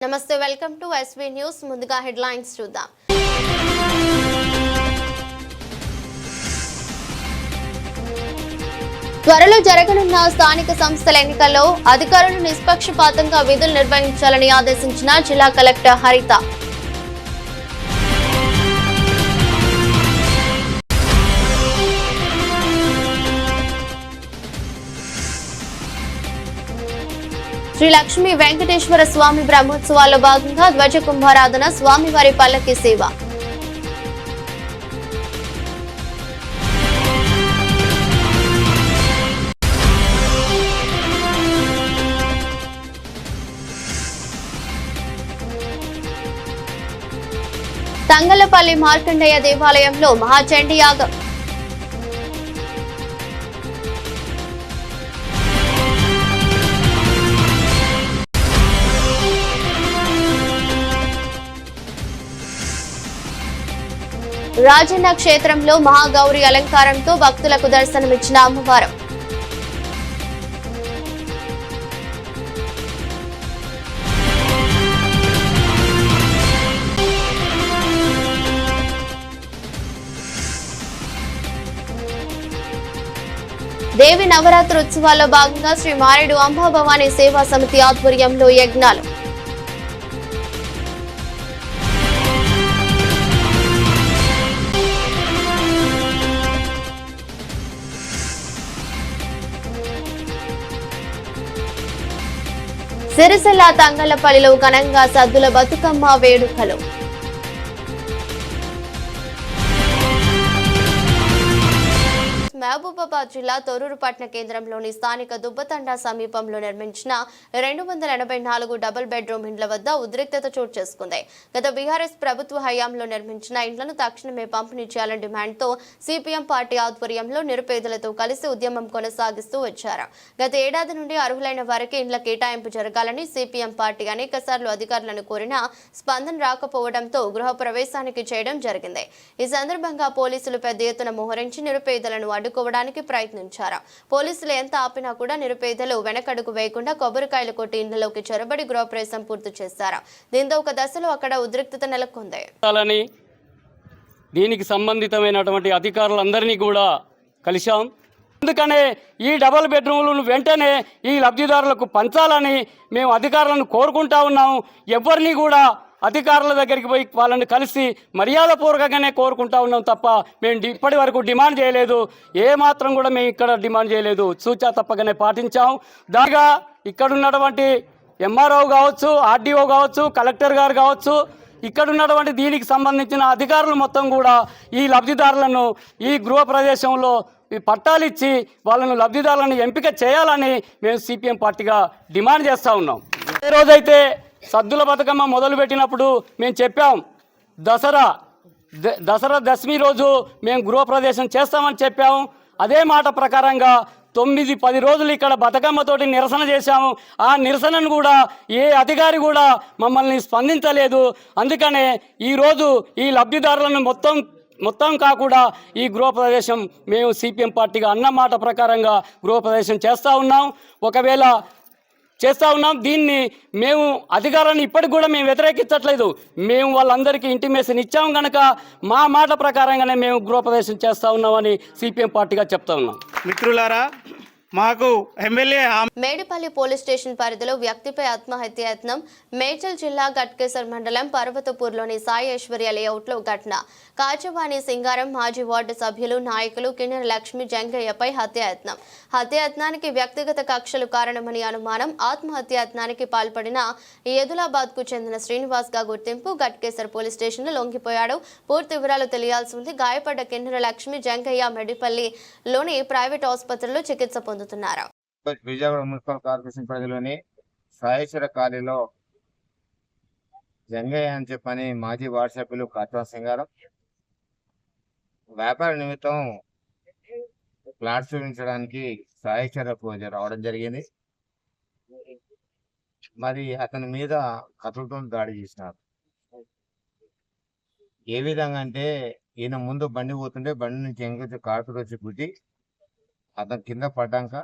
నమస్తే welcome to SV news ముందుగా headlines చూద్దాం త్వరలో జరగనున్న స్థానిక సంస్థల ఎన్నికల్లో అధికారులు నిష్పక్షపాతంగా విధులు నిర్వహించాలని ఆదేశించిన జిల్లా కలెక్టర్ హరిత శ్రీ లక్ష్మీ వెంకటేశ్వర స్వామి బ్రహ్మోత్సవాల్లో భాగంగా ధ్వజ కుంభారాధన స్వామివారి పల్లకి సేవ తంగలపల్లి మార్కండేయ దేవాలయంలో మహాచండీ యాగం రాజన్న క్షేత్రంలో మహాగౌరి అలంకారంతో భక్తులకు దర్శనమిచ్చిన అమ్మవారు దేవి నవరాత్రి ఉత్సవాల్లో భాగంగా శ్రీ మారేడు అంబాభవాని సేవా సమితి ఆధ్వర్యంలో యజ్ఞాలు సిరిసిల్ల తంగలపల్లిలో ఘనంగా సద్దుల బతుకమ్మ వేడుకలు మహబూబాబాద్ జిల్లా తొర్రూరు పట్టణ కేంద్రంలోని స్థానిక దుబ్బతండా సమీపంలో నిర్మించిన 284 డబుల్ బెడ్రూమ్ ఇండ్ల వద్ద ఉద్రిక్తత చోటు చేసుకుంది. గత బీఆర్ఎస్ ప్రభుత్వ హయాంలో నిర్మించిన ఇండ్లను తక్షణమే పంపిణీ చేయాలని డిమాండ్తో సిపిఎం పార్టీ ఆధ్వర్యంలో నిరుపేదలతో కలిసి ఉద్యమం కొనసాగిస్తూ వచ్చారు. గత ఏడాది నుండి అర్హులైన వారికి ఇండ్ల కేటాయింపు జరగాలని సిపిఎం పార్టీ అనేకసార్లు అధికారులను కోరినా స్పందన రాకపోవడంతో గృహ ప్రవేశానికి చేయడం జరిగింది. ఈ సందర్భంగా పోలీసులు పెద్ద ఎత్తున మోహరించి నిరుపేదలను అడ్డుకోవడానికి ప్రయత్నించారు. పోలీసులు ఎంత ఆపినా కూడా నిరుపేదలు వెనకడుగు వేయకుండా కొబ్బరికాయలు కొట్టి ఇండ్లలోకి చొరబడి గృహప్రవేశం పూర్తి చేశారు. దీంతో ఒక దశలో అక్కడ ఉద్రిక్తత నెలకొంది. దీనికి సంబంధితమైనటువంటి అధికారులందరినీ కూడా కలిశాం. అందుకనే ఈ డబుల్ బెడ్రూమ్లను వెంటనే ఈ లబ్ధిదారులకు పంచాలని మేము అధికారులను కోరుకుంటా ఉన్నాం. ఎవరిని కూడా అధికారుల దగ్గరికి పోయి వాళ్ళని కలిసి మర్యాదపూర్వకంగానే కోరుకుంటా ఉన్నాం తప్ప మేము ఇప్పటి వరకు డిమాండ్ చేయలేదు. ఏమాత్రం కూడా మేము ఇక్కడ డిమాండ్ చేయలేదు. సూచన తప్పగానే పాటించాం. దానిగా ఇక్కడ ఉన్నటువంటి ఎంఆర్ఓ కావచ్చు, ఆర్డీఓ కావచ్చు, కలెక్టర్ గారు కావచ్చు, ఇక్కడ ఉన్నటువంటి దీనికి సంబంధించిన అధికారులు మొత్తం కూడా ఈ లబ్ధిదారులను ఈ గృహ ప్రదేశంలో పట్టాలిచ్చి వాళ్ళను లబ్ధిదారులను ఎంపిక చేయాలని మేము సిపిఎం పార్టీగా డిమాండ్ చేస్తూ ఉన్నాం. ఏ రోజైతే సద్దుల బతుకమ్మ మొదలుపెట్టినప్పుడు మేము చెప్పాం, దసరా దశమి రోజు మేము గృహప్రవేశం చేస్తామని చెప్పాము. అదే మాట ప్రకారంగా 9-10 రోజులు ఇక్కడ బతుకమ్మతోటి నిరసన చేశాము. ఆ నిరసనను కూడా ఏ అధికారి కూడా మమ్మల్ని స్పందించలేదు. అందుకనే ఈరోజు ఈ లబ్ధిదారులను మొత్తం కాకుండా ఈ గృహప్రవేశం మేము సిపిఎం పార్టీగా అన్న మాట ప్రకారంగా గృహప్రవేశం చేస్తూ ఉన్నాం. దీన్ని మేము అధికారాన్ని ఇప్పటికి కూడా మేము వ్యతిరేకించట్లేదు. మేము వాళ్ళందరికీ ఇంటిమేషన్ ఇచ్చాము కనుక మా మాట ప్రకారంగానే మేము గృహప్రవేశం చేస్తూ ఉన్నామని సిపిఎం పార్టీగా చెప్తా ఉన్నాం. మిత్రులారా, మాకు ఎమ్మెల్యే మేడిపల్లి పోలీస్ స్టేషన్ పరిధిలో వ్యక్తిపై ఆత్మహత్య యత్నం. మేడ్చల్ జిల్లా గట్కేసర్ మండలం పర్వతపూర్లోని సాయి ఐశ్వర్య లేఅవుట్లో ఘటన. కాచవాణి సింగారం మాజీ వార్డు సభ్యులు నాయకులు కిన్నెర లక్ష్మి జంగయ్యపై హత్యాయత్నం. హత్యాయత్నానికి వ్యక్తిగత కక్షలు కారణమని అనుమానం. ఆత్మహత్యాయత్నానికి పాల్పడిన ఎదులాబాద్ కు చెందిన శ్రీనివాస్ గా గుర్తింపు. గట్కేసర్ పోలీస్ స్టేషన్ లో లొంగిపోయాడు. పూర్తి వివరాలు తెలియాల్సి ఉంది. గాయపడ్డ కిన్నెర లక్ష్మి జంగయ్య మెడిపల్లిలోని ప్రైవేట్ ఆసుపత్రిలో చికిత్స పొందుతున్నారు. విజయవాడ మున్సిపల్ కార్పొరేషన్ పరిధిలోని సాయేశ్వర కాలనీలో జంగయ్య అని చెప్పని మాజీ వార్డు సభ్యులు కాచవా సింగారం వ్యాపార నిమిత్తం ఫ్లాట్స్ చూపించడానికి సాయేశ్వరకు రావడం జరిగింది. మరి అతని మీద కత్తులతో దాడి చేసినారు. ఏ విధంగా అంటే ఈయన ముందు బండి పోతుంటే బండి నుంచి ఎంకొచ్చి కారుతో వచ్చి గుద్ది అతను కింద పడ్డాక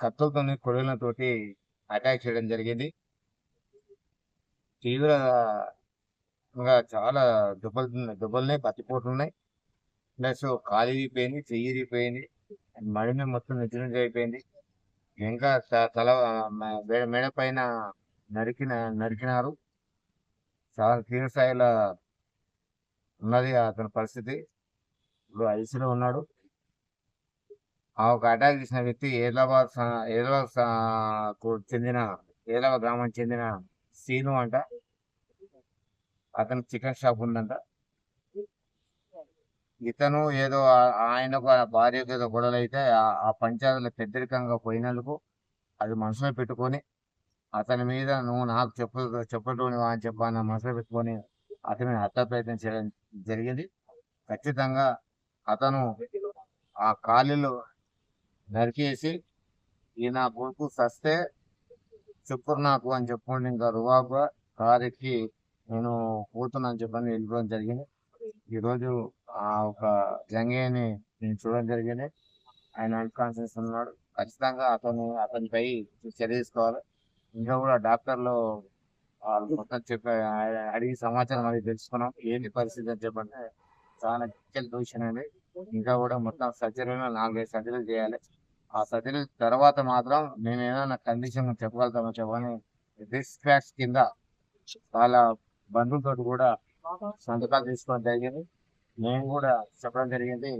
కత్తులతోని కొడవలతోటి అటాక్ చేయడం జరిగింది. తీవ్రంగా చాలా దుబ్బలున్నాయి, పత్తిపోట్లు ఉన్నాయి. ప్లస్ కాలు విరిగిపోయింది, చెయ్యి విరిగిపోయింది, మడిమే మొత్తం నిద్ర అయిపోయింది. ఇంకా తల మెడ పైన నరికినారు. చాలా తీవ్రస్థాయిలో ఉన్నది అతని పరిస్థితి. ఇప్పుడు ఐసీలో ఉన్నాడు. ఆ ఒక అటాక్ చేసిన వ్యక్తి ఏలాబాద్ గ్రామానికి చెందిన సీను అంట. అతను చికెన్ షాప్ ఉందంట. ఇతను ఏదో ఆయనకు భార్యకు ఏదో గొడవలు అయితే ఆ పంచాయతీలో పెద్దరికంగా పోయినందుకు అది మనసులో పెట్టుకొని అతని మీద నువ్వు నాకు చెప్పటోని అని చెప్పాను మనసులో పెట్టుకొని అతని హత్య ప్రయత్నం చేయడం జరిగింది. ఖచ్చితంగా అతను ఆ కాలులో నరికేసి ఈ నా కొడుకు సస్తే చెప్పురు నాకు అని చెప్పుకోండి, ఇంకా రువాబుగా కారెక్కి నేను పోతున్నా అని చెప్పని వెళ్ళిపోవడం జరిగింది. ఈరోజు ఆ ఒక జంగేని నేను చూడడం జరిగింది. ఆయన అన్కాన్షియస్ ఉన్నాడు. ఖచ్చితంగా అతనిపై చర్య తీసుకోవాలి. ఇంకా కూడా డాక్టర్లు మొత్తం అడిగి సమాచారం అది తెలుసుకున్నాం. ఏంటి పరిస్థితి అని చెప్పంటే చాలా క్రిటికల్ పొజిషన్ అండి. ఇంకా కూడా మొత్తం సర్జరీలో 4-5 సర్జరీలు చేయాలి. ఆ సర్జరీ తర్వాత మాత్రం మేము ఏదైనా కండిషన్ చెప్పగలుగుతామో చెప్పని రిస్క్ ఫ్యాక్ట్స్ కింద వాళ్ళ బంధువులతో కూడా సంతకాలు తీసుకోవడం జరిగింది. మేము కూడా చెప్పడం జరిగింది.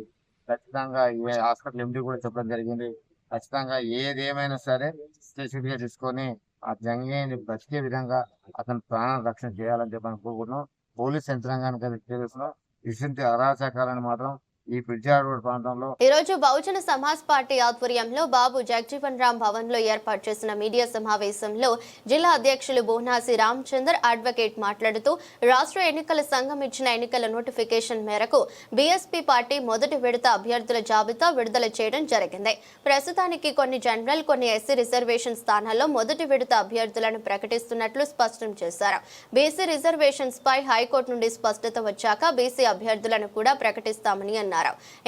ఖచ్చితంగా హాస్పిటల్ ఎండి కూడా చెప్పడం జరిగింది. ఖచ్చితంగా ఏదేమైనా సరే స్పెసిఫిక్ గా తీసుకొని ఆ జంగేని బతికే విధంగా అతని ప్రాణాలను రక్షణ చేయాలని చెప్పి అనుకుంటున్నాం. పోలీస్ యంత్రాంగానికి తెలుస్తున్నాం. ఇటువంటి అరాచకాలను మాత్రం ఈ పిర్జాడ్ రోడ్ ప్రాంతంలో ఈ రోజు బహుజన సమాజ్ పార్టీ ఆధ్వర్యంలో బాబు జగజీవన్ రామ్ భవన్ లో ఏర్పాటు చేసిన మీడియా సమావేశంలో జిల్లా అధ్యక్షులు బోనాసి రామచందర్ అడ్వకేట్ మాట్లాడుతూ రాష్ట్ర ఎన్నికల సంఘం ఇచ్చిన ఎన్నికల నోటిఫికేషన్ మేరకు బీఎస్పీ పార్టీ మొదటి విడత అభ్యర్థుల జాబితా విడుదల చేయడం జరిగింది. ప్రస్తుతానికి కొన్ని జనరల్, కొన్ని ఎస్సీ రిజర్వేషన్ స్థానాల్లో మొదటి విడత అభ్యర్థులను ప్రకటిస్తున్నట్లు స్పష్టం చేశారు. బీసీ రిజర్వేషన్స్ పై హైకోర్టు నుండి స్పష్టత వచ్చాక బీసీ అభ్యర్థులను కూడా ప్రకటిస్తామని అన్నారు.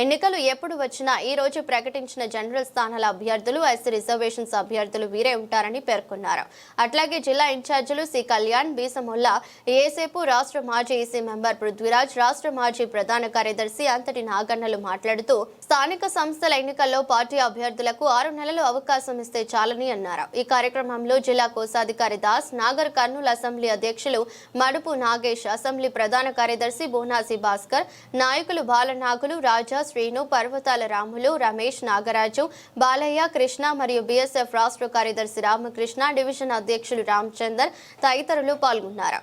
ఎన్నికలు ఎప్పుడు వచ్చినా ఈ రోజు ప్రకటించిన జనరల్ స్థానాల అభ్యర్థులు, ఎస్సీ రిజర్వేషన్స్ అభ్యర్థులు వీరే ఉంటారని పేర్కొన్నారు. అట్లాగే జిల్లా ఇన్ఛార్జీలు సి కళ్యాణ్, బీసముల్లా, ఏసేపు, రాష్ట్ర మాజీ ఈసీ మెంబర్ పృథ్వీరాజ్, రాష్ట్ర మాజీ ప్రధాన కార్యదర్శి అంతటి నాగన్నలు మాట్లాడుతూ స్థానిక సంస్థల ఎన్నికల్లో పార్టీ అభ్యర్థులకు 6 నెలలు అవకాశం ఇస్తే చాలని అన్నారు. ఈ కార్యక్రమంలో జిల్లా కోశాధికారి దాస్, నాగర్ కర్నూలు అసెంబ్లీ అధ్యక్షులు మడుపు నాగేష్, అసెంబ్లీ ప్రధాన కార్యదర్శి బోనాసి భాస్కర్, నాయకులు బాలనాగులు, రాజా, శ్రీను, పర్వతాల రాములు, రమేష్, నాగరాజు, బాలయ్య, కృష్ణ మరియు బీఎస్ఎఫ్ రాష్ట్ర కార్యదర్శి రామకృష్ణ, డివిజన్ అధ్యక్షులు రామచందర్ తదితరులు పాల్గొన్నారు.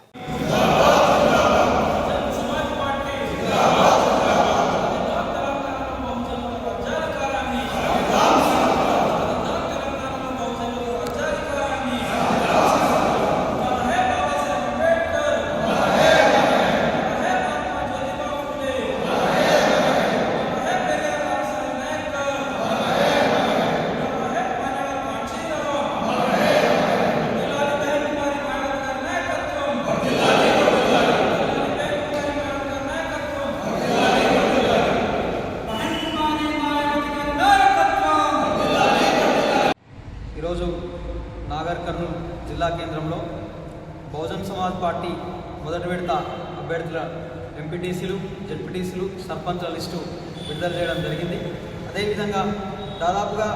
ఈరోజు నాగర్ కర్నూలు జిల్లా కేంద్రంలో బహుజన్ సమాజ్ పార్టీ మొదటి విడత అభ్యర్థుల ఎంపీటీసీలు, జెడ్పీటీసీలు, సర్పంచ్ల లిస్టు విడుదల చేయడం జరిగింది. అదేవిధంగా దాదాపుగా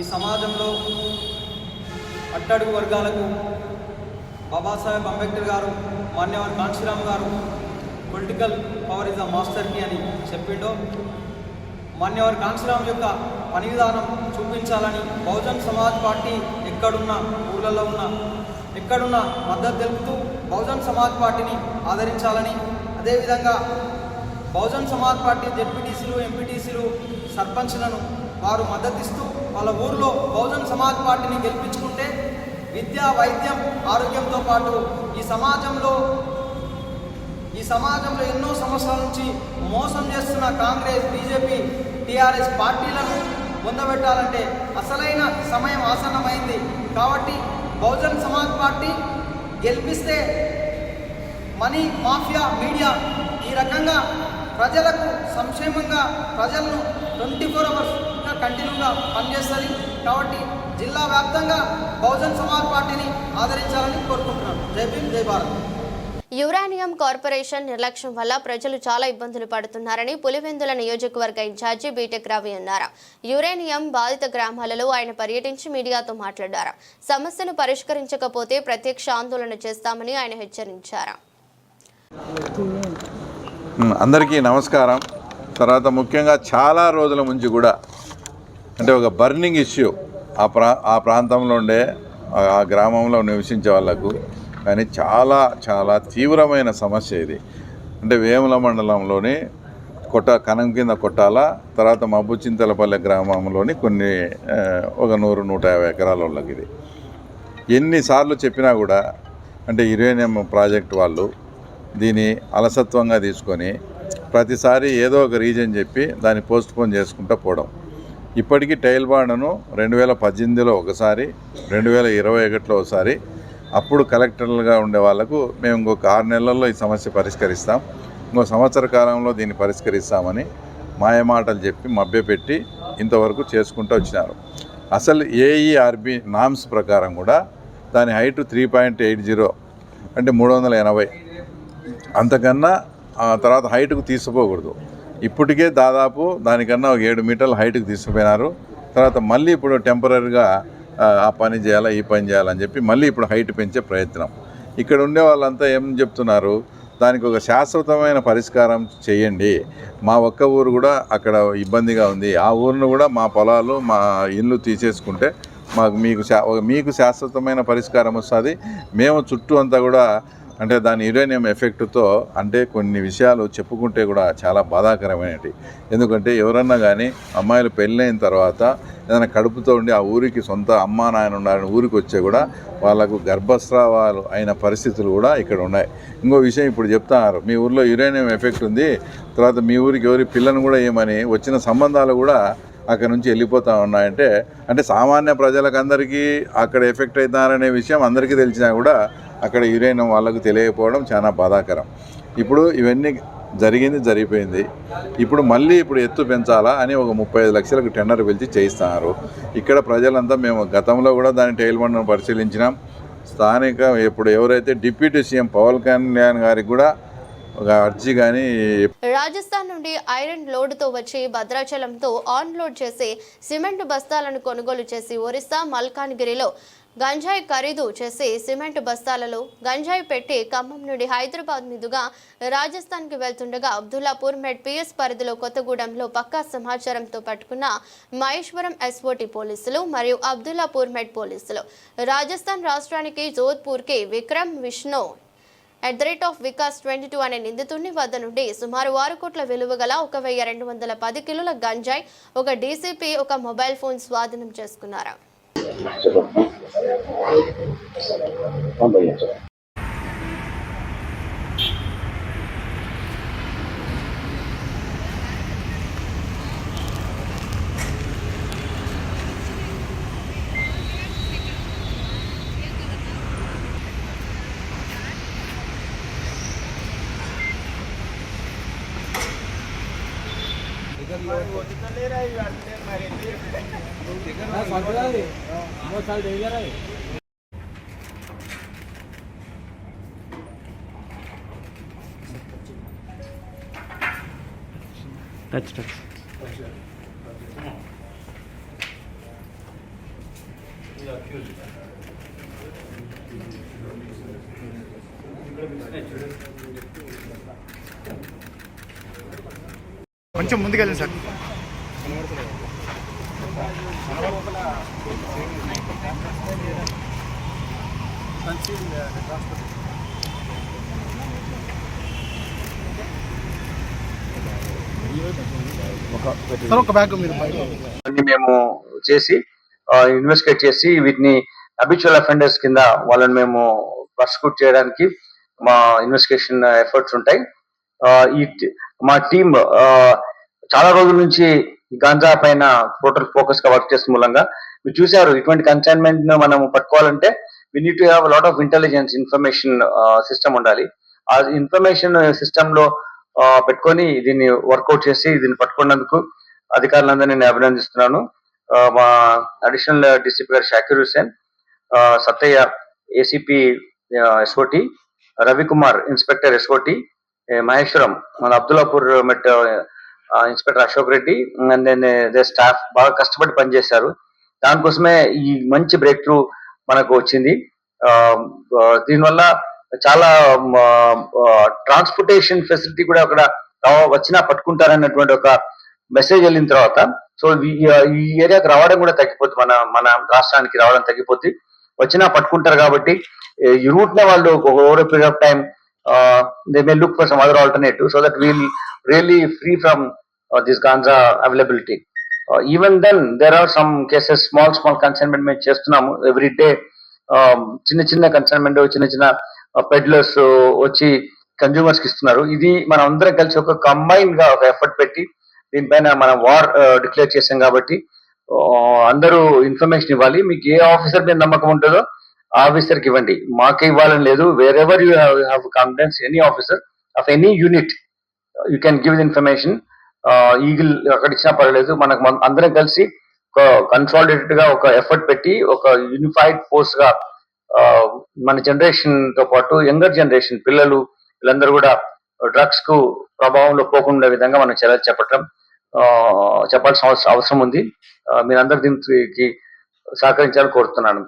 ఈ సమాజంలో అట్టడుగు వర్గాలకు బాబాసాహెబ్ అంబేద్కర్ గారు, మాన్యవర్ కాంశీరామ్ గారు political power is the master key అని చెప్పిండో మాన్యవర్ కాంశీరామ్ యొక్క పని విధానం చూపించాలని బహుజన్ సమాజ్ పార్టీ ఎక్కడున్న ఊళ్ళలో ఎక్కడున్న మద్దతు తెలుపుతూ బహుజన్ సమాజ్ పార్టీని ఆదరించాలని, అదేవిధంగా బహుజన్ సమాజ్ పార్టీ జెడ్పీటీసీలు, ఎంపీటీసీలు, సర్పంచ్లను వారు మద్దతిస్తూ వాళ్ళ ఊరిలో బహుజన్ సమాజ్ పార్టీని గెలిపించుకుంటే విద్య, వైద్యం, ఆరోగ్యంతో పాటు ఈ సమాజంలో ఎన్నో సంవత్సరాల నుంచి మోసం చేస్తున్న కాంగ్రెస్, బీజేపీ, టీఆర్ఎస్ పార్టీలను పొందబెట్టాలంటే అసలైన సమయం ఆసన్నమైంది. కాబట్టి బహుజన్ సమాజ్ పార్టీ గెలిపిస్తే మనీ మాఫియా, మీడియా ఈ రకంగా ప్రజలకు సంక్షేమంగా ప్రజలను 24 hours కంటిన్యూగా పనిచేస్తుంది. కాబట్టి జిల్లా వ్యాప్తంగా బహుజన్ సమాజ్ పార్టీని ఆదరించాలని కోరుకుంటున్నాను. జై భీమ్, జై భారత్. యురేనియం కార్పొరేషన్ నిర్లక్ష్యం వల్ల ప్రజలు చాలా ఇబ్బందులు పడుతున్నారని పులివెందుల నియోజకవర్గ ఇన్ఛార్జి బీటెక్ రవి అన్నారు. యురేనియం బాధిత గ్రామాలలో ఆయన పర్యటించి మీడియాతో మాట్లాడారు. సమస్యను పరిష్కరించకపోతే ప్రత్యక్ష ఆందోళన చేస్తామని ఆయన హెచ్చరించారు. అందరికీ నమస్కారం. తర్వాత ముఖ్యంగా చాలా రోజుల నుంచి కూడా అంటే ఒక బర్నింగ్ ఇష్యూ ఆ ప్రాంతంలో ఉండే ఆ గ్రామంలో నివసించే వాళ్ళకు కానీ చాలా చాలా తీవ్రమైన సమస్య ఇది. అంటే వేముల మండలంలోని కనం కింద కొట్టాల, తర్వాత మబ్బుచింతలపల్లె గ్రామంలోని కొన్ని ఒక 100-150 ఎకరాల వాళ్ళకి ఇది. ఎన్నిసార్లు చెప్పినా కూడా అంటే యురేనియం ప్రాజెక్ట్ వాళ్ళు దీన్ని అలసత్వంగా తీసుకొని ప్రతిసారి ఏదో ఒక రీజన్ చెప్పి దాన్ని పోస్ట్పోన్ చేసుకుంటూ పోవడం. ఇప్పటికీ టైల్ బాండ్ను 2018లో ఒకసారి, 2021లో ఒకసారి, అప్పుడు కలెక్టర్లుగా ఉండే వాళ్ళకు మేము ఇంకొక 6 నెలల్లో ఈ సమస్య పరిష్కరిస్తాం, ఇంకో సంవత్సర కాలంలో దీన్ని పరిష్కరిస్తామని మాయమాటలు చెప్పి మభ్యపెట్టి ఇంతవరకు చేసుకుంటూ వచ్చినారు. అసలు ఏఈఆర్బి నామ్స్ ప్రకారం కూడా దాని హైట్ 3.80 అంటే 380, అంతకన్నా తర్వాత హైట్కు తీసుకుపోకూడదు. ఇప్పటికే దాదాపు దానికన్నా ఒక 7 మీటర్ల హైట్కి తీసుకుపోయినారు. తర్వాత మళ్ళీ ఇప్పుడు టెంపరీగా ఆ పని చేయాలా ఈ పని చేయాలని చెప్పి మళ్ళీ ఇప్పుడు హైట్ పెంచే ప్రయత్నం. ఇక్కడ ఉండే వాళ్ళంతా ఏం చెప్తున్నారు, దానికి ఒక శాశ్వతమైన పరిష్కారం చేయండి, మా ఒక్క ఊరు కూడా అక్కడ ఇబ్బందిగా ఉంది, ఆ ఊరిని కూడా మా పొలాలు మా ఇల్లు తీసేసుకుంటే మీకు శాశ్వతమైన పరిష్కారం వస్తుంది. మేము చుట్టూ అంతా కూడా అంటే దాని యురేనియం ఎఫెక్ట్తో అంటే కొన్ని విషయాలు చెప్పుకుంటే కూడా చాలా బాధాకరమైనవి. ఎందుకంటే ఎవరన్నా కానీ అమ్మాయిలు పెళ్ళైన తర్వాత ఏదైనా కడుపుతో ఉండి ఆ ఊరికి సొంత అమ్మా నాయన ఉన్నారని ఊరికి వచ్చే కూడా వాళ్ళకు గర్భస్రావాలు అయిన పరిస్థితులు కూడా ఇక్కడ ఉన్నాయి. ఇంకో విషయం ఇప్పుడు చెప్తున్నారు, మీ ఊరిలో యురేనియం ఎఫెక్ట్ ఉంది, తర్వాత మీ ఊరికి ఎవరి పిల్లని కూడా ఏమని వచ్చిన సంబంధాలు కూడా అక్కడ నుంచి వెళ్ళిపోతూ ఉన్నాయంటే అంటే సామాన్య ప్రజలకు అందరికీ అక్కడ ఎఫెక్ట్ అవుతున్నారనే విషయం అందరికీ తెలిసినా కూడా అక్కడ యురేనియం వాళ్ళకు తెలియకపోవడం చాలా బాధాకరం. ఇప్పుడు ఇవన్నీ జరిగిపోయింది. ఇప్పుడు మళ్ళీ ఎత్తు పెంచాలా అని ఒక 35 లక్షలకు టెండర్ పిలిచి చేయిస్తున్నారు. ఇక్కడ ప్రజలంతా మేము గతంలో కూడా దాని టైల్ బండ్ను పరిశీలించినాం. స్థానిక ఇప్పుడు ఎవరైతే డిప్యూటీ సీఎం పవన్ కళ్యాణ్ గారికి కూడా ఒక అర్జీ కానీ. రాజస్థాన్ నుండి ఐరన్ లోడ్తో వచ్చి భద్రాచలంతో ఆన్ లోడ్ చేసి సిమెంట్ బస్తాలను కొనుగోలు చేసి ఒరిస్సా మల్కాన్గిరిలో గంజాయి ఖరీదు చేసి సిమెంట్ బస్తాలలో గంజాయి పెట్టి ఖమ్మం నుండి హైదరాబాద్ మీదుగా రాజస్థాన్కి వెళ్తుండగా అబ్దుల్లాపూర్ మెడ్ పిఎస్ పరిధిలో కొత్తగూడెంలో పక్కా సమాచారంతో పట్టుకున్న మహేశ్వరం ఎస్ఓటి పోలీసులు మరియు అబ్దుల్లాపూర్ మెడ్ పోలీసులు రాజస్థాన్ రాష్ట్రానికి జోధ్పూర్కి విక్రమ్ విష్ణు @వికాస్ 22 అనే నిందితుడిని వద్ద నుండి సుమారు 6 కోట్ల విలువ గల 1210 కిలోల గంజాయి, ఒక డీసీపీ, ఒక మొబైల్ ఫోన్ స్వాధీనం చేసుకున్నారు. కొంచెం ముందుకెళ్ళండి సార్. ఒక బ్యాగ్ మేము చేసి ఇన్వెస్టిగేట్ చేసి వీటిని అబిచువల్ అఫెండర్స్ కింద వాళ్ళని మేము ప్రాసిక్యూట్ చేయడానికి మా ఇన్వెస్టిగేషన్ ఎఫర్ట్స్ ఉంటాయి. మా టీమ్ చాలా రోజుల నుంచి గాంజా పైన టోటల్ ఫోకస్ గా వర్క్ చేసిన మూలంగా మీరు చూసారు, ఇటువంటి కన్సైన్మెంట్ మనం పట్టుకోవాలంటే we need to have lot of intelligence information system ఉండాలి. ఆ ఇన్ఫర్మేషన్ సిస్టమ్ లో పెట్టుకొని దీన్ని వర్కౌట్ చేసి దీన్ని పట్టుకున్నందుకు అధికారులందరూ నేను అభినందిస్తున్నాను. మా అడిషనల్ డిసిపి గారు Shakir Hussain, Sattaiah ACP SOT, Ravikumar inspector SOT, Maheshwaram మన Abdullapur Met inspector Ashok Reddy and then the staff బాగా కష్టపడి పనిచేశారు. దానికోసమే ఈ మంచి బ్రేక్ త్రూ మనకు వచ్చింది. దీనివల్ల చాలా ట్రాన్స్పోర్టేషన్ ఫెసిలిటీ కూడా అక్కడ వచ్చినా పట్టుకుంటారన్నటువంటి ఒక మెసేజ్ వెళ్ళిన తర్వాత సో ఈ ఏరియాకి రావడం కూడా తగ్గిపోతుంది, మన రాష్ట్రానికి రావడం తగ్గిపోతుంది. వచ్చినా పట్టుకుంటారు కాబట్టి ఈ రూట్ నే వాళ్ళు over period of time they may look for some other alternative so that we'll really free from this ganja availability. Even then there are some cases small consignment మేము చేస్తున్నాము every day. చిన్న consignment చిన్న peddlers వచ్చి consumers కి ఇస్తున్నారు. ఇది మనం అందరం కలిసి ఒక కంబైన్ గా ఒక ఎఫర్ట్ పెట్టి దీనిపైన మనం వార్ డిక్లేర్ చేసాం కాబట్టి అందరూ ఇన్ఫర్మేషన్ ఇవ్వాలి. మీకు ఏ ఆఫీసర్ మీద నమ్మకం ఉంటుందో ఆఫీసర్ కి ఇవ్వండి, మాకే ఇవ్వాలని లేదు. Wear ever you have confidence, any officer of any unit you can give the information. Eagle అక్కడ ఇచ్చినా పర్వాలేదు. మనకు అందరం కలిసి ఒక కన్సాలిడేటెడ్ గా ఒక ఎఫర్ట్ పెట్టి ఒక యూనిఫైడ్ ఫోర్స్ గా మన జనరేషన్ తో పాటు యంగర్ జనరేషన్ పిల్లలు వీళ్ళందరూ కూడా డ్రగ్స్ కు ప్రభావంలో పోకుండా విధంగా మనం చర్యలు చెప్పాల్సిన అవసరం ఉంది. మీరందరూ దీనికి సహకరించాలని కోరుతున్నాను.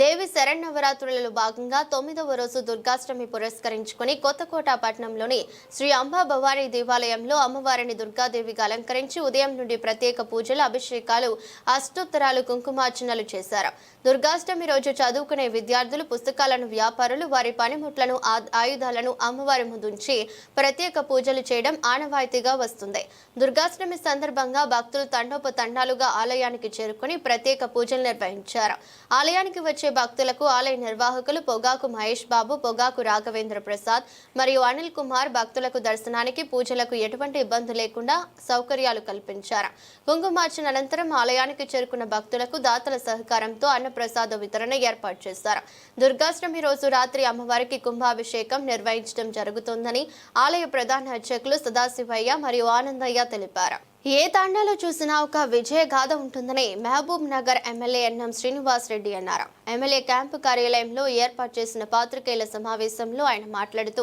దేవి శరన్నవరాత్రులలో భాగంగా 9వ రోజు దుర్గాష్టమి పురస్కరించుకుని కొత్తకోట పట్టణంలోని శ్రీ అంబా భవానీ దేవాలయంలో అమ్మవారిని దుర్గాదేవిగా అలంకరించి ఉదయం నుండి ప్రత్యేక పూజలు, అభిషేకాలు, అష్టోత్తరాలు, కుంకుమార్చనలు చేశారు. దుర్గాష్టమి రోజు చదువుకునే విద్యార్థులు పుస్తకాలను, వ్యాపారులు వారి పనిముట్లను, ఆయుధాలను అమ్మవారి ముందుంచి ప్రత్యేక పూజలు చేయడం ఆనవాయితీగా వస్తుంది. దుర్గాష్టమి సందర్భంగా భక్తులు తండోపతండాలుగా ఆలయానికి చేరుకుని ప్రత్యేక పూజలు నిర్వహించారు. ఆలయానికి వచ్చే భక్తులకు ఆలయ నిర్వాహకులు పొగాకు మహేష్ బాబు, పొగాకు రాఘవేంద్ర ప్రసాద్ మరియు అనిల్ కుమార్ భక్తులకు దర్శనానికి, పూజలకు ఎటువంటి ఇబ్బంది లేకుండా సౌకర్యాలు కల్పించారు. కుంకుమార్చన అనంతరం ఆలయానికి చేరుకున్న భక్తులకు దాతల సహకారంతో అన్నప్రసాద వితరణ ఏర్పాటు చేశారు. దుర్గాష్టమి రోజు రాత్రి అమ్మవారికి కుంభాభిషేకం నిర్వహించడం జరుగుతుందని ఆలయ ప్రధాన అర్చకులు సదాశివయ్య మరియు ఆనందయ్య తెలిపారు. ఏ తాండాలో చూసినా ఒక విజయ గాథ ఉంటుందని మహబూబ్ నగర్ ఎమ్మెల్యే ఎన్ఎం శ్రీనివాస్ రెడ్డి అన్నారు. ఎమ్మెల్యే క్యాంపు కార్యాలయంలో ఏర్పాటు చేసిన పాత్రికేయుల సమావేశంలో ఆయన మాట్లాడుతూ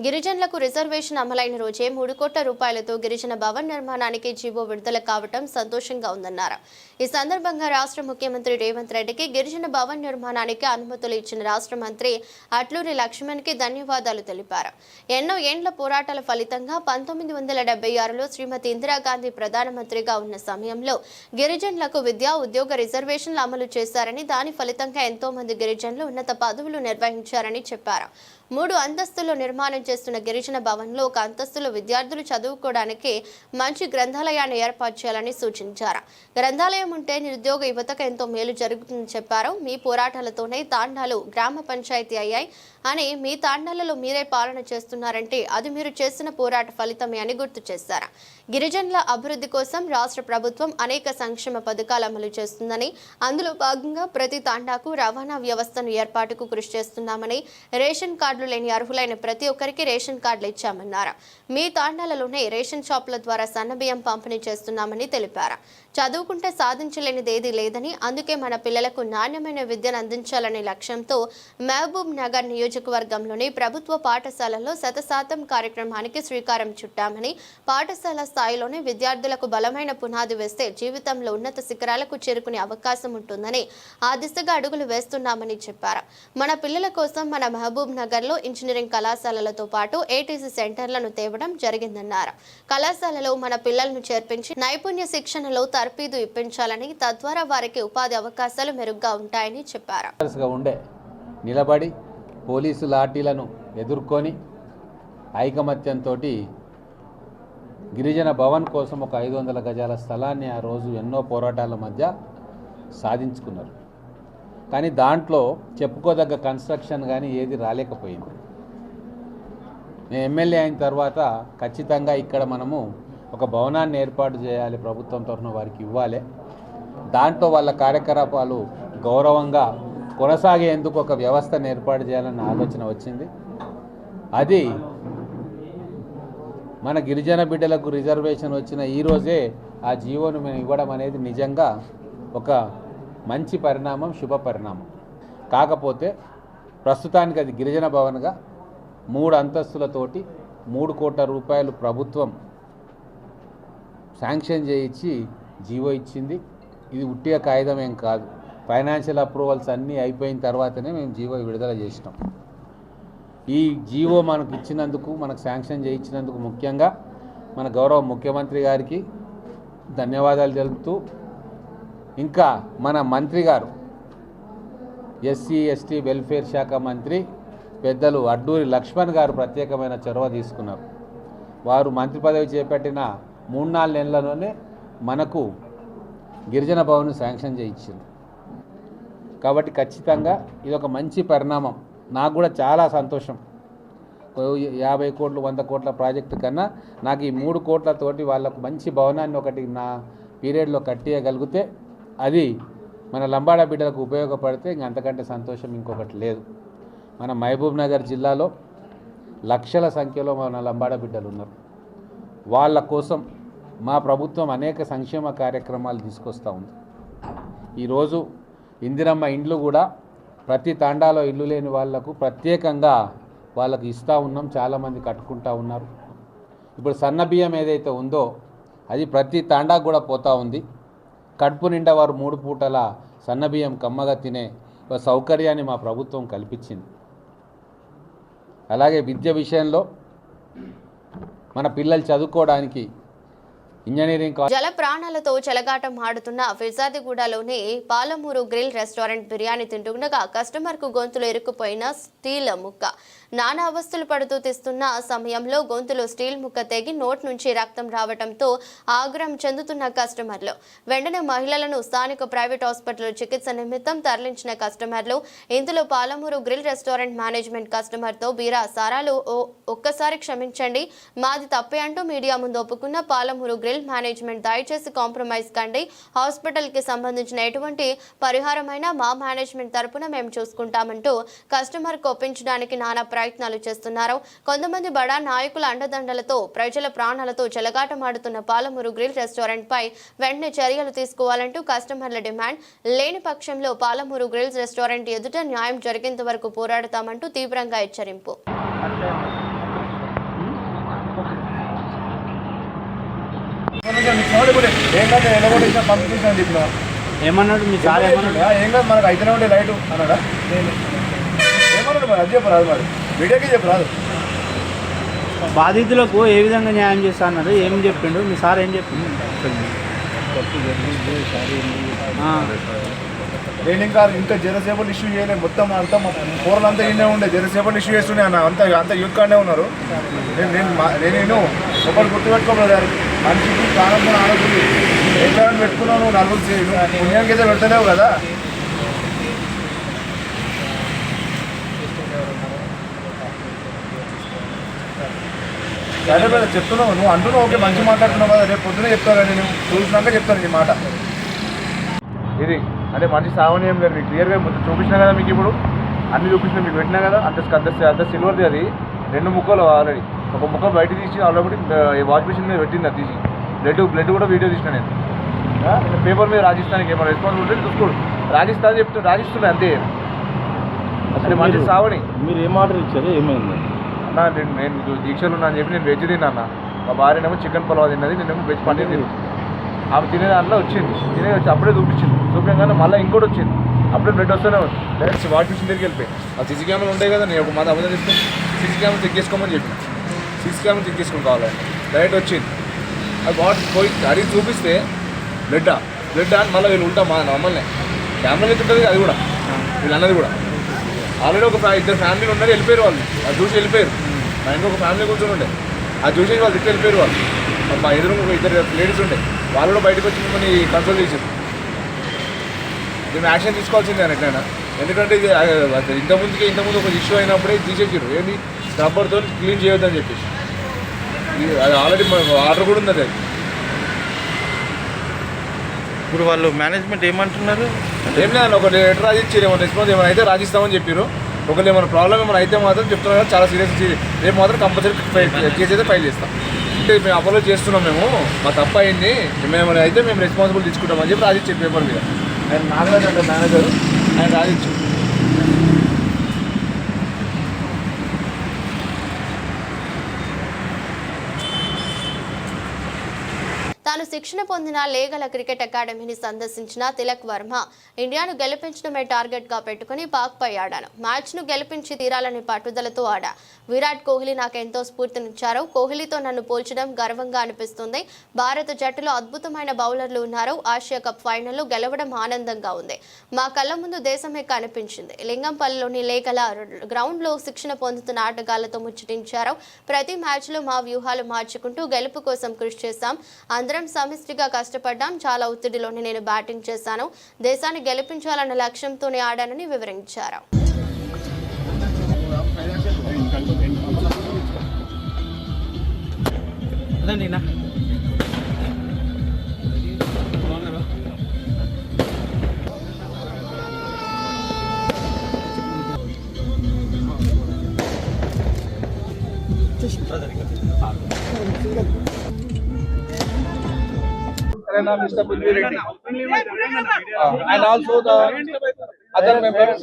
గిరిజనులకు రిజర్వేషన్ అమలైన రోజే 3 కోట్ల రూపాయలతో గిరిజన భవన్ నిర్మాణానికి జీవో విడుదల కావడం సంతోషంగా ఉందన్నారు. ఈ సందర్భంగా రాష్ట్ర ముఖ్యమంత్రి రేవంత్ రెడ్డికి గిరిజన భవన్ నిర్మాణానికి అనుమతులు ఇచ్చిన రాష్ట్ర మంత్రి అట్లూరి లక్ష్మణ్కి ధన్యవాదాలు తెలిపారు. ఎన్నో ఏండ్ల పోరాటాల ఫలితంగా 1976లో శ్రీమతి ఇందిరాగాంధీ ప్రధానమంత్రిగా ఉన్న సమయంలో గిరిజనులకు విద్యా, ఉద్యోగ రిజర్వేషన్లు అమలు చేశారని, దాని ఫలితంగా ఎంతో మంది గిరిజనులు ఉన్నత పదవులు నిర్వహించారని చెప్పారు. 3 అంతస్తులు నిర్మాణం చేస్తున్న గిరిజన భవన్లో 1 అంతస్తులో విద్యార్థులు చదువుకోవడానికి మంచి గ్రంథాలయాన్ని ఏర్పాటు చేయాలని సూచించారు. గ్రంథాలయం ఉంటే నిరుద్యోగ యువతకు ఎంతో మేలు జరుగుతుందని చెప్పారు. మీ పోరాటాలతోనే తాండాలు గ్రామ పంచాయతీ అయ్యాయి అని, మీ తాండాలలో మీరే పాలన చేస్తున్నారంటే అది మీరు చేసిన పోరాట ఫలితమే అని గుర్తు చేశారు. గిరిజనుల అభివృద్ధి కోసం రాష్ట్ర ప్రభుత్వం అనేక సంక్షేమ పథకాలు అమలు చేస్తుందని, అందులో భాగంగా ప్రతి తాండాకు రవాణా వ్యవస్థను ఏర్పాటుకు కృషి చేస్తున్నామని, రేషన్ కార్డులు లేని అర్హులైన ప్రతి ఒక్కరికి రేషన్ కార్డులు ఇచ్చామన్నారు. మీ తాండాలలోనే రేషన్ షాపుల ద్వారా సన్నబియ్యం పంపిణీ చేస్తున్నామని తెలిపారు. చదువుకుంటే సాధించలేనిదేదీ లేదని, అందుకే మన పిల్లలకు నాణ్యమైన విద్యను అందించాలనే లక్ష్యంతో మహబూబ్ నగర్ నియోజకవర్గంలోని ప్రభుత్వ పాఠశాలల్లో 100% కార్యక్రమానికి శ్రీకారం చుట్టామని, పాఠశాల స్థాయిలోనే విద్యార్థులకు బలమైన పునాది వేస్తే జీవితంలో ఉన్నత శిఖరాలకు చేరుకునే అవకాశం ఉంటుందని, ఆ దిశగా అడుగులు వేస్తున్నామని చెప్పారు. మన పిల్లల కోసం మన మహబూబ్ నగర్లో ఇంజనీరింగ్ కళాశాలలతో పాటు ఏటీసీ సెంటర్లను తేవడం జరిగిందన్నారు. కళాశాలలో మన పిల్లలను చేర్పించి నైపుణ్య శిక్షణలో తర్ఫీదు ఇప్పించాలని, తద్వారా వారికి ఉపాధి అవకాశాలు మెరుగ్గా ఉంటాయని చెప్పారు. నిలబడి పోలీసు లాఠీలను ఎదుర్కొని ఐకమత్యంతో గిరిజన భవన్ కోసం ఒక 500 గజాల స్థలాన్ని ఆ రోజు ఎన్నో పోరాటాల మధ్య సాధించుకున్నారు. కానీ దాంట్లో చెప్పుకోదగ్గ కన్స్ట్రక్షన్ కానీ ఏది రాలేకపోయింది. నేను ఎమ్మెల్యే అయిన తర్వాత ఖచ్చితంగా ఇక్కడ మనము ఒక భవనాన్ని ఏర్పాటు చేయాలి, ప్రభుత్వం తరఫున వారికి ఇవ్వాలి. దాంట్లో వాళ్ళ కార్యకలాపాలు గౌరవంగా కొనసాగేందుకు ఒక వ్యవస్థను ఏర్పాటు చేయాలన్న ఆలోచన వచ్చింది. అది మన గిరిజన బిడ్డలకు రిజర్వేషన్ వచ్చిన ఈరోజే ఆ జీవోను మేము ఇవ్వడం అనేది నిజంగా ఒక మంచి పరిణామం, శుభ పరిణామం. కాకపోతే ప్రస్తుతానికి అది గిరిజన భవన్గా 3 అంతస్తులతోటి 3 కోట్ల రూపాయలు ప్రభుత్వం శాంక్షన్ చేయించి జీవో ఇచ్చింది. ఇది ఉట్టిగా కాగితం ఏం కాదు. ఫైనాన్షియల్ అప్రూవల్స్ అన్నీ అయిపోయిన తర్వాతనే మేము జీవో విడుదల చేసినాం. ఈ జీవో మనకు ఇచ్చినందుకు, మనకు శాంక్షన్ చేయించినందుకు ముఖ్యంగా మన గౌరవ ముఖ్యమంత్రి గారికి ధన్యవాదాలు తెలుపుతూ, ఇంకా మన మంత్రి గారు ఎస్సీ ఎస్టీ వెల్ఫేర్ శాఖ మంత్రి పెద్దలు అడ్డూరి లక్ష్మణ్ గారు ప్రత్యేకమైన చొరవ తీసుకున్నారు. వారు మంత్రి పదవి చేపట్టిన 3-4 నెలల్లోనే మనకు గిరిజన భవన్ శాంక్షన్ చేయించింది. కాబట్టి ఖచ్చితంగా ఇది ఒక మంచి పరిణామం. నాకు కూడా చాలా సంతోషం. 50 కోట్లు 100 కోట్ల ప్రాజెక్టు కన్నా నాకు ఈ 3 కోట్లతోటి వాళ్ళకు మంచి భవనాన్ని ఒకటి నా పీరియడ్లో కట్టేయగలిగితే అది మన లంబాడ బిడ్డలకు ఉపయోగపడితే ఇంక అంతకంటే సంతోషం ఇంకొకటి లేదు. మన మహబూబ్ నగర్ జిల్లాలో లక్షల సంఖ్యలో మన లంబాడ బిడ్డలు ఉన్నారు. వాళ్ళ కోసం మా ప్రభుత్వం అనేక సంక్షేమ కార్యక్రమాలు తీసుకొస్తూ ఉంది. ఈరోజు ఇందిరమ్మ ఇండ్లు కూడా ప్రతి తాండాలో ఇల్లు లేని వాళ్లకు ప్రత్యేకంగా వాళ్ళకు ఇస్తూ ఉన్నాం. చాలామంది కట్టుకుంటూ ఉన్నారు. ఇప్పుడు సన్న బియ్యం ఏదైతే ఉందో అది ప్రతి తాండాకు కూడా పోతూ ఉంది. కడుపు నిండా వారు 3 పూటల సన్న బియ్యం కమ్మగా తినే ఒక సౌకర్యాన్ని మా ప్రభుత్వం కల్పించింది. అలాగే విద్య విషయంలో మన పిల్లలు చదువుకోవడానికి ఇంజనీరింగ్ జల ప్రాణాలతో చెలగాటం ఆడుతున్న ఫిర్జాదిగూడలోని పాలమూరు గ్రిల్ రెస్టారెంట్ బిర్యానీ తింటుండగా కస్టమర్కు గొంతులు ఇరుక్కుపోయిన స్టీల్ ముక్క. నానా అవస్థలు పడుతూ తీస్తున్న సమయంలో గొంతులో స్టీల్ ముక్క తెగి నోట్ నుంచి రక్తం రావడంతో ఆగ్రహం చెందుతున్న కస్టమర్లు వెంటనే మహిళలను స్థానిక ప్రైవేట్ హాస్పిటల్ చికిత్స నిమిత్తం తరలించిన కస్టమర్లు. ఇందులో పాలమూరు గ్రిల్ రెస్టారెంట్ మేనేజ్మెంట్ కస్టమర్తో బీరా సారాలు ఒక్కసారి క్షమించండి, మాది తప్పే అంటూ మీడియా ముందు ఒప్పుకున్న పాలమూరు గ్రిల్ మేనేజ్మెంట్ దయచేసి కాంప్రమైజ్ కండి, హాస్పిటల్ కి సంబంధించిన ఎటువంటి పరిహారమైనా మా మేనేజ్మెంట్ తరపున మేము చూసుకుంటామంటూ కస్టమర్ కు ఒప్పించడానికి నానా ప్రయత్నాలు చేస్తున్నారు. కొంతమంది బడా నాయకుల అండదండలతో ప్రజల ప్రాణాలతో చెలగాటమాడుతున్న పాలమూరు గ్రిల్ రెస్టారెంట్ పై వెంటనే చర్యలు తీసుకోవాలంటూ కస్టమర్ల డిమాండ్. లేని పక్షంలో పాలమూరు గ్రిల్స్ రెస్టారెంట్ ఎదుట న్యాయం జరిగేంత వరకు పోరాడతామంటూ తీవ్రంగా హెచ్చరింపు. ఏమన్నాడు మీ సార్? ఏం కాదు మనకు అయితేనే ఉండే లైట్ అన్నాడా? ఏమన్నాడు మరి? అది చెప్పరాదు, మరి మీడియాకి చెప్పరాదు. బాధితులకు ఏ విధంగా న్యాయం చేస్తా అన్నారు, ఏం చెప్పిండు మీ సార్? ఏం చెప్పిండు? నేను ఇంకా జరసేపలు ఇష్యూ చేయలేదు. మొత్తం అంతా కూరలు అంతా ఇండే ఉండే జరసేపలు ఇష్యూ చేస్తుండే అన్న. అంతా యూత్ కాడే ఉన్నారు. నేను ఒకటి గుర్తుపెట్టుకోలేదు, మనిషికి ప్రాణంతో ఆడతుంది. ఎట్లా పెట్టుకున్నావు నువ్వు? నలుగురు పుణ్యానికి అయితే పెడతలేవు కదా. సరే కదా చెప్తున్నావు, నువ్వు అంటున్నావు, ఓకే మంచి మాట్లాడుతున్నావు కదా. రేపు పొద్దునే చెప్తాను, నేను చూసినాక చెప్తాను ఈ మాట. ఇది అంటే మంచి సావని ఏం లేదు, మీకు క్లియర్గా చూపించినా కదా. మీకు ఇప్పుడు అన్ని చూపించినా, మీకు పెట్టినా కదా. అంత సిల్వర్ది అది 2 ముక్కలు ఆల్రెడీ. ఒక ముక్క బయట తీసి ఆల్రెడీ వాష్ మిషన్ మీద పెట్టింది. అది తీసి బ్లడ్ కూడా వీడియో తీసిన నేను. పేపర్ మీద రాజస్థాన్కి ఏమైనా రెస్పాన్సిబిలిటీ చూసుకోడు. రాజిస్తున్నా అంతే. అసలు మంచి సావని. మీరు ఏం ఆర్డర్ ఇచ్చారు? ఏమైంది అన్న? నేను దీక్షలు ఉన్నా అని చెప్పి నేను వెజ్ తిన్నా అన్న. మా భార్యనేమో చికెన్ పలావ్ తిన్నది, నేనేమో వెజ్ పన్నీర్ తిన్నాను. ఆమె తినే దాంట్లో వచ్చింది, వచ్చి అప్పుడే చూపించగానే మళ్ళీ ఇంకోటి వచ్చింది. అప్పుడే బ్లడ్ వస్తూనే ఉంది. డైరెక్ట్ వాష్ మిషన్ దగ్గరికి వెళ్ళిపోయి ఆ సీసీ కెమెరాలు ఉంటాయి కదా. నేను ఒక మంది అబద్ధం చెప్తాను, సీసీ కెమెరా చెక్ చేసుకోమని చెప్పి సీసీ కెమెరా చెక్ చేసుకుని కావాలని డైరెక్ట్ వచ్చింది. అది వాటర్ పోయి అడిగి చూపిస్తే బ్లడ్ అని మళ్ళీ వీళ్ళు ఉంటాం మా మమ్మల్ని కెమెరా అయితే ఉంటుంది. అది కూడా వీళ్ళు అన్నది కూడా ఆల్రెడీ ఒక 2 ఫ్యామిలీలు ఉన్నారు, వెళ్ళిపోయారు వాళ్ళు. అది చూసి వెళ్ళిపోయారు. మా ఇంట్లో ఒక ఫ్యామిలీ కూర్చొని ఉండే, అది చూసి వాళ్ళు తిట్టి వెళ్ళిపోయారు వాళ్ళు. మా ఎదురు 2 లేడీస్ ఉండే, వాళ్ళు కూడా బయటకు వచ్చి మిమ్మల్ని కన్సల్ట్ చేశారు. మేము యాక్షన్ తీసుకోవాల్సిందే అని ఎట్లయినా. ఎందుకంటే ఇది ఇంతకుముందు ఒక ఇష్యూ అయినప్పుడే తీసేసారు. ఏంటి స్క్రబ్బర్తో క్లీన్ చేయొద్దని చెప్పేసి. అది ఆల్రెడీ ఆర్డర్ కూడా ఉంది. అది ఇప్పుడు వాళ్ళు మేనేజ్మెంట్ ఏమంటున్నారు? ఏం లేదు, ఒక లెటర్ రాసిచ్చి ఏమైనా రెస్పాన్స్ ఏమైనా అయితే రాజిస్తామని చెప్పారు. ఒకవేళ ఏమైనా ప్రాబ్లం ఏమైనా అయితే మాత్రం చెప్తున్నారు, చాలా సీరియస్. రేపు మాత్రం కంపల్సరీ కేసు అయితే ఫైల్ చేస్తాం. అంటే మేము అపోలో చేస్తున్నాం, మేము మా తప్పు అయింది, మేము అయితే మేము రెస్పాన్సిబుల్ తీసుకుంటామని చెప్పి రాసిచ్చారు పేపర్ మీద. ఆయన నాగరాజు అంటే మేనేజర్, ఆయన రాసిచ్చు. తాను శిక్షణ పొందిన లేగల క్రికెట్ అకాడమీని సందర్శించిన తిలక్ వర్మ ఇండియాను గెలిపించడమే టార్గెట్ గా పెట్టుకుని పాక్ పై ఆడాను. మ్యాచ్ ను గెలిపించి తీరాలని పట్టుదలతో ఆడా. విరాట్ కోహ్లీ నాకెంతో స్ఫూర్తినిచ్చారు. కోహ్లీతో నన్ను పోల్చడం గర్వంగా అనిపిస్తుంది. భారత జట్టులో అద్భుతమైన బౌలర్లు ఉన్నారు. ఆసియా కప్ ఫైనల్లో గెలవడం ఆనందంగా ఉంది. మా కళ్ళ ముందు దేశమే కనిపించింది. లింగంపల్లిలోని లేగల గ్రౌండ్ లో శిక్షణ పొందుతున్న ఆటగాళ్లతో ముచ్చటించారు. ప్రతి మ్యాచ్ లో మా వ్యూహాలు మార్చుకుంటూ గెలుపు కోసం కృషి చేశాం. అందరం సమిష్టిగా కష్టపడ్డాం. చాలా ఒత్తిడిలోనే నేను బ్యాటింగ్ చేశాను. దేశాన్ని గెలిపించాలన్న లక్ష్యంతోనే ఆడానని వివరించారు. Mr. Pulvi Reddy. And also the other members.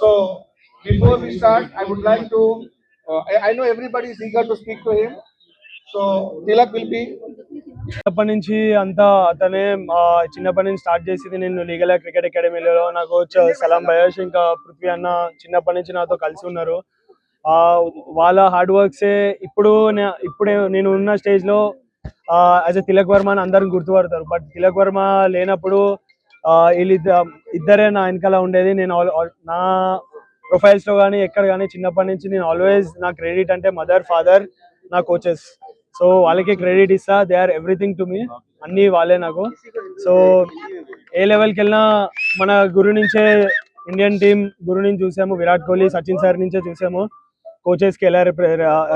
So before we start, I would like to. I know everybody is eager to speak to him. So Tilak will be. చిన్నప్పటి నుంచి అంతా అతనే చిన్నప్పటి నుంచి స్టార్ట్ చేసింది. నేను లీగల్ క్రికెట్ అకాడమీలో నా కోచ్ సలాం భయాష్ ఇంకా పృథ్వీ అన్న చిన్నప్పటి నుంచి నాతో కలిసి ఉన్నారు. వాళ్ళ హార్డ్ వర్క్సే ఇప్పుడే నేను ఉన్న స్టేజ్లో యాజ్ ఎ తిలక్ వర్మ అని అందరిని గుర్తుపడతారు. బట్ తిలక్ వర్మ లేనప్పుడు ఇద్దరే నా వెనకాల ఉండేది. నేను నా ప్రొఫైల్స్లో కానీ ఎక్కడ కానీ చిన్నప్పటి నుంచి నేను ఆల్వేస్ నా క్రెడిట్ అంటే మదర్, ఫాదర్, నా కోచెస్. సో వాళ్ళకి క్రెడిట్ ఇస్తా. They are everything to me. అన్నీ వాళ్ళే నాకు. సో ఏ లెవెల్కి వెళ్ళినా మన గురు నుంచే ఇండియన్ టీం గురు నుంచి చూసాము. విరాట్ కోహ్లీ, సచిన్ సార్ నుంచే చూసాము కోచెస్కి ఎలా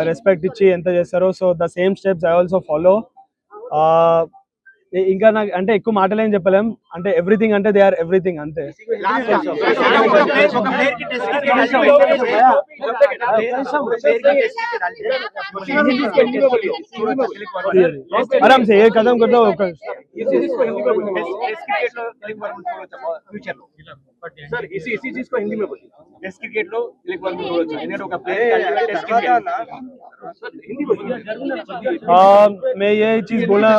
రెస్పెక్ట్ ఇచ్చి ఎంత చేస్తారో. So the same steps I also follow. ఇంకా నాకు అంటే ఎక్కువ మాటలు ఏం చెప్పలేం. అంటే ఎవ్రీథింగ్ అంటే దే ఆర్ ఎవ్రీథింగ్ అంతే. आराम से ये कदम कर दो. सर इसी चीज को हिंदी में बोलिए. टेस्ट क्रिकेट लो तिलक वर्मा को इन्हें का player test cricket sir Hindi बोलिए. मैं ये चीज बोला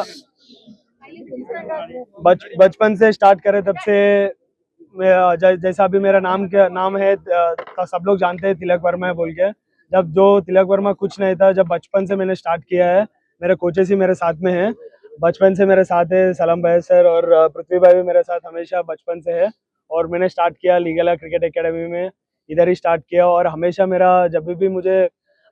बचपन से स्टार्ट करे तब से जैसा अभी मेरा नाम है सब लोग जानते हैं तिलक वर्मा है बोल के. जब जो तिलक वर्मा कुछ नहीं था, जब बचपन से मैंने स्टार्ट किया है. मेरे कोचेस ही मेरे साथ में है, बचपन से मेरे साथ है. सलाम भाई सर और पृथ्वी भाई भी मेरे साथ हमेशा बचपन से है. और मैंने स्टार्ट किया लीगला क्रिकेट एकेडमी में, इधर ही स्टार्ट किया. और हमेशा मेरा जब भी मुझे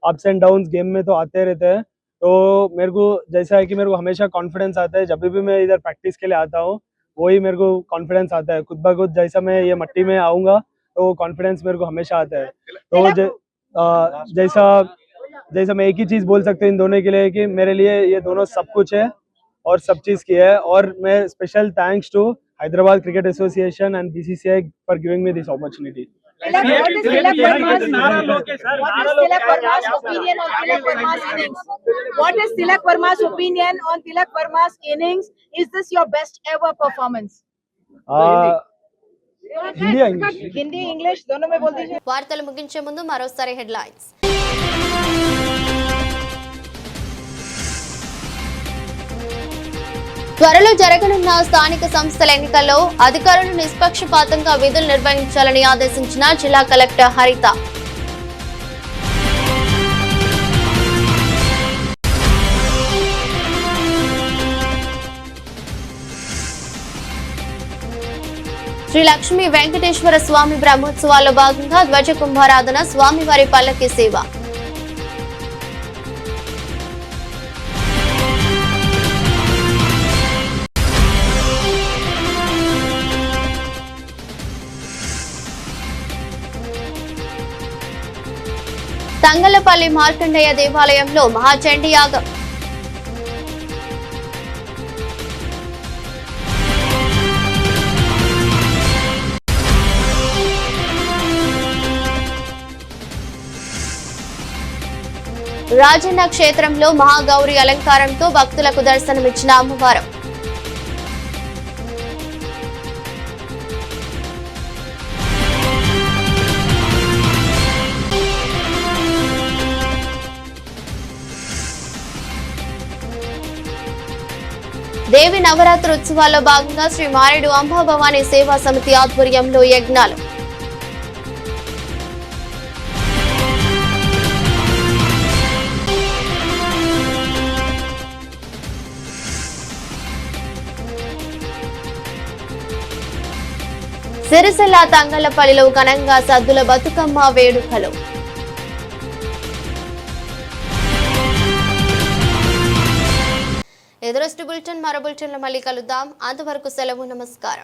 अप्स एंड डाउन्स गेम में तो आते रहते हैं. तो मेरे को जैसा है कि मेरे को हमेशा कॉन्फिडेंस आता है. जब भी मैं इधर प्रैक्टिस के लिए आता हूँ वही मेरे को कॉन्फिडेंस आता है खुद ब खुद. जैसा मैं ये मट्टी में आऊँगा तो कॉन्फिडेंस मेरे को हमेशा आता है. तो जैसा मैं एक ही चीज़ बोल सकते हैं इन दोनों के लिए कि मेरे लिए ये दोनों सब कुछ है और सब चीज़ की है. और मैं special thanks to Hyderabad Cricket Association and BCCI for giving me this opportunity. What is Tilak Verma's opinion on Tilak Verma's innings? What is Tilak Verma's opinion on Tilak Verma's innings? Is this your best ever performance? Hindi English दोनों में बोल दीजिए. వార్తలు ముగించే ముందు మరోసారి headlines. త్వరలో జరగనున్న స్థానిక సంస్థల ఎన్నికల్లో అధికారులు నిష్పక్షపాతంగా విధులు నిర్వహించాలని ఆదేశించిన జిల్లా కలెక్టర్ హరిత. శ్రీ లక్ష్మీ వెంకటేశ్వర స్వామి బ్రహ్మోత్సవాల్లో భాగంగా ధ్వజ కుంభారాధన, స్వామివారి పల్లకి సేవ. తంగలపల్లి మార్కండేయ దేవాలయంలో మహాచండీ యాగం. రాజన్న క్షేత్రంలో మహాగౌరి అలంకారంతో భక్తులకు దర్శనమిచ్చిన అమ్మవారు. దేవి నవరాత్రి ఉత్సవాల్లో భాగంగా శ్రీ మారేడు అంబాభవాని సేవా సమితి ఆధ్వర్యంలో యజ్ఞాలు. సిరిసిల్ల తంగళ్లపల్లిలో ఘనంగా సద్దుల బతుకమ్మ వేడుకలు. ఎదురొస్ట్ బులెటిన్ మరో బులెటిన్లో మళ్ళీ కలుద్దాం. అంతవరకు సెలవు. నమస్కారం.